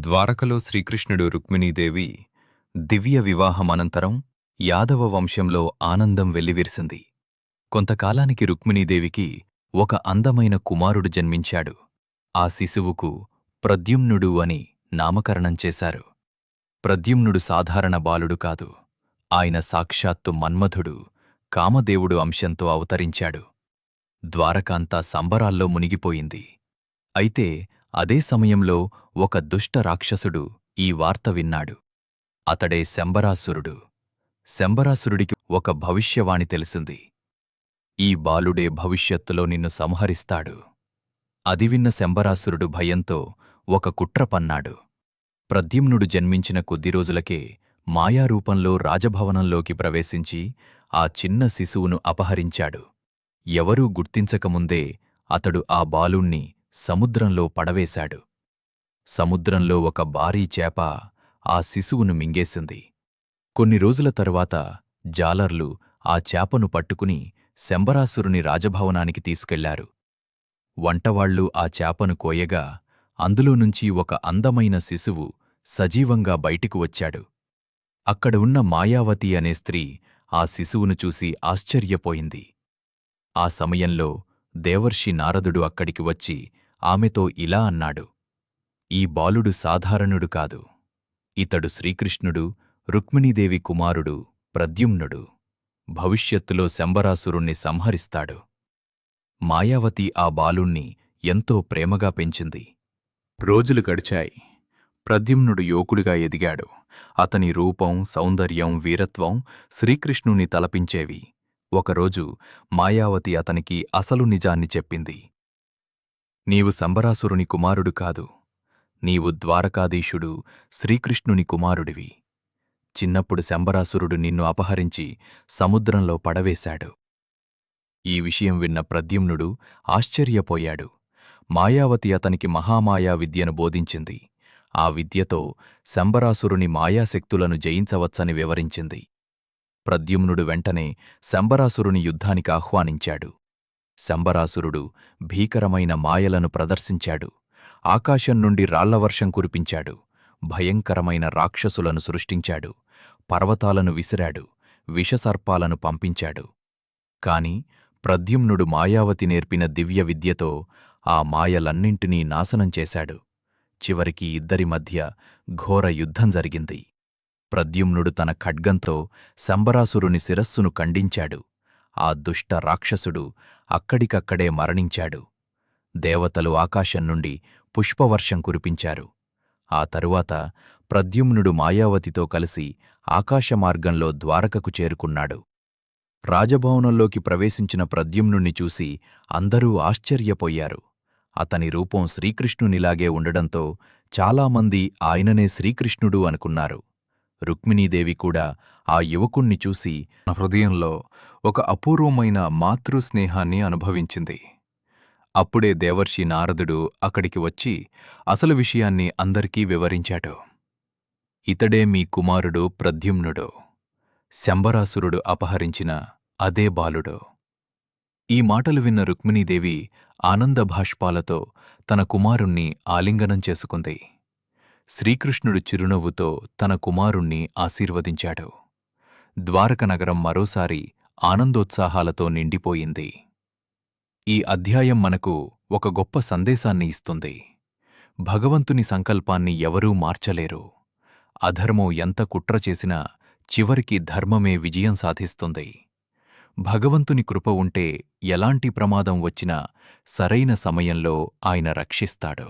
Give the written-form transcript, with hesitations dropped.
ద్వారకలో శ్రీకృష్ణుడు రుక్మిణీదేవి దివ్య వివాహమనంతరం యాదవ వంశంలో ఆనందం వెల్లివిరిసింది. కొంతకాలానికి రుక్మిణీదేవికి ఒక అందమైన కుమారుడు జన్మించాడు. ఆ శిశువుకు ప్రద్యుమ్నుడు అని నామకరణం చేశారు. ప్రద్యుమ్నుడు సాధారణ బాలుడు కాదు. ఆయన సాక్షాత్తు మన్మథుడు, కామదేవుడు అంశంతో అవతరించాడు. ద్వారకాంతా సంబరాల్లో మునిగిపోయింది. అయితే అదే సమయంలో ఒక దుష్ట రాక్షసుడు ఈ వార్త విన్నాడు. అతడే శంబరాసురుడు. శంబరాసురుడికి ఒక భవిష్యవాణి తెలిసింది. ఈ బాలుడే భవిష్యత్తులో నిన్ను సంహరిస్తాడు. అది విన్న శంబరాసురుడు భయంతో ఒక కుట్ర పన్నాడు. ప్రద్యుమ్నుడు జన్మించిన కొద్ది రోజులకే మాయారూపంలో రాజభవనంలోకి ప్రవేశించి ఆ చిన్న శిశువును అపహరించాడు. ఎవరూ గుర్తించకముందే అతడు ఆ బాలుణ్ణి సముద్రంలో పడవేశాడు. సముద్రంలో ఒక భారీ చేప ఆ శిశువును మింగేసింది. కొన్ని రోజుల తరువాత జాలర్లు ఆ చేపను పట్టుకుని శంబరాసురుని రాజభవనానికి తీసుకెళ్లారు. వంటవాళ్లు ఆ చేపను కోయగా అందులోనుంచి ఒక అందమైన శిశువు సజీవంగా బయటికి వచ్చాడు. అక్కడ ఉన్న మాయావతి అనే స్త్రీ ఆ శిశువును చూసి ఆశ్చర్యపోయింది. ఆ సమయంలో దేవర్షి నారదుడు అక్కడికి వచ్చి ఆమెతో ఇలా అన్నాడు: ఈ బాలుడు సాధారణుడు కాదు. ఇతడు శ్రీకృష్ణుడు, రుక్మిణీదేవి కుమారుడు ప్రద్యుమ్నుడు. భవిష్యత్తులో శంబరాసురుణ్ణి సంహరిస్తాడు. మాయావతి ఆ బాలుణ్ణి ఎంతో ప్రేమగా పెంచింది. రోజులు గడిచాయి. ప్రద్యుమ్నుడు యువకుడిగా ఎదిగాడు. అతని రూపం, సౌందర్యం, వీరత్వం శ్రీకృష్ణుని తలపించేవి. ఒకరోజు మాయావతి అతనికి అసలు నిజాన్ని చెప్పింది. నీవు శంబరాసురుని కుమారుడు కాదు. నీవు ద్వారకాధీశుడు శ్రీకృష్ణుని కుమారుడివి. చిన్నప్పుడు శంబరాసురుడు నిన్ను అపహరించి సముద్రంలో పడవేశాడు. ఈ విషయం విన్న ప్రద్యుమ్నుడు ఆశ్చర్యపోయాడు. మాయావతి అతనికి మహామాయా విద్యను బోధించింది. ఆ విద్యతో శంబరాసురుని మాయాశక్తులను జయించవచ్చని వివరించింది. ప్రద్యుమ్నుడు వెంటనే శంబరాసురుని యుద్ధానికి ఆహ్వానించాడు. శంబరాసురుడు భీకరమైన మాయలను ప్రదర్శించాడు. ఆకాశం నుండి రాళ్లవర్షం కురిపించాడు. భయంకరమైన రాక్షసులను సృష్టించాడు. పర్వతాలను విసిరాడు. విషసర్పాలను పంపించాడు. కాని ప్రద్యుమ్నుడు మాయావతి నేర్పిన దివ్య విద్యతో ఆ మాయలన్నింటినీ నాశనం చేశాడు. చివరికి ఇద్దరి మధ్య ఘోర యుద్ధం జరిగింది. ప్రద్యుమ్నుడు తన ఖడ్గంతో శంబరాసురుని శిరస్సును ఖండించాడు. ఆ దుష్ట రాక్షసుడు అక్కడికక్కడే మరణించాడు. దేవతలు ఆకాశం నుండి పుష్పవర్షం కురిపించారు. ఆ తరువాత ప్రద్యుమ్నుడు మాయావతితో కలిసి ఆకాశమార్గంలో ద్వారకకు చేరుకున్నాడు. రాజభవనంలోకి ప్రవేశించిన ప్రద్యుమ్నుణ్ణి చూసి అందరూ ఆశ్చర్యపోయారు. అతని రూపం శ్రీకృష్ణునిలాగే ఉండడంతో చాలామంది ఆయననే శ్రీకృష్ణుడు అనుకున్నారు. రుక్మిణీదేవి కూడా ఆ యువకుణ్ణి చూసి తన హృదయంలో ఒక అపూర్వమైన మాతృస్నేహాన్ని అనుభవించింది. అప్పుడే దేవర్షి నారదుడు అక్కడికి వచ్చి అసలు విషయాన్ని అందరికీ వివరించాడు. ఇతడే మీ కుమారుడు ప్రద్యుమ్నుడు. శంబరాసురుడు అపహరించిన అదే బాలుడు. ఈ మాటలు విన్న రుక్మిణీదేవి ఆనందభాష్పాలతో తన కుమారుణ్ణి ఆలింగనం చేసుకుంది. శ్రీకృష్ణుడు చిరునవ్వుతో తన కుమారుణ్ణి ఆశీర్వదించాడు. ద్వారక నగరం మరోసారి ఆనందోత్సాహాలతో నిండిపోయింది. ఈ అధ్యాయం మనకు ఒక గొప్ప సందేశాన్ని ఇస్తుంది. భగవంతుని సంకల్పాన్ని ఎవరూ మార్చలేరు. అధర్మం ఎంత కుట్ర చేసినా చివరికి ధర్మమే విజయం సాధిస్తుంది. భగవంతుని కృప ఉంటే ఎలాంటి ప్రమాదం వచ్చినా సరైన సమయంలో ఆయన రక్షిస్తాడు.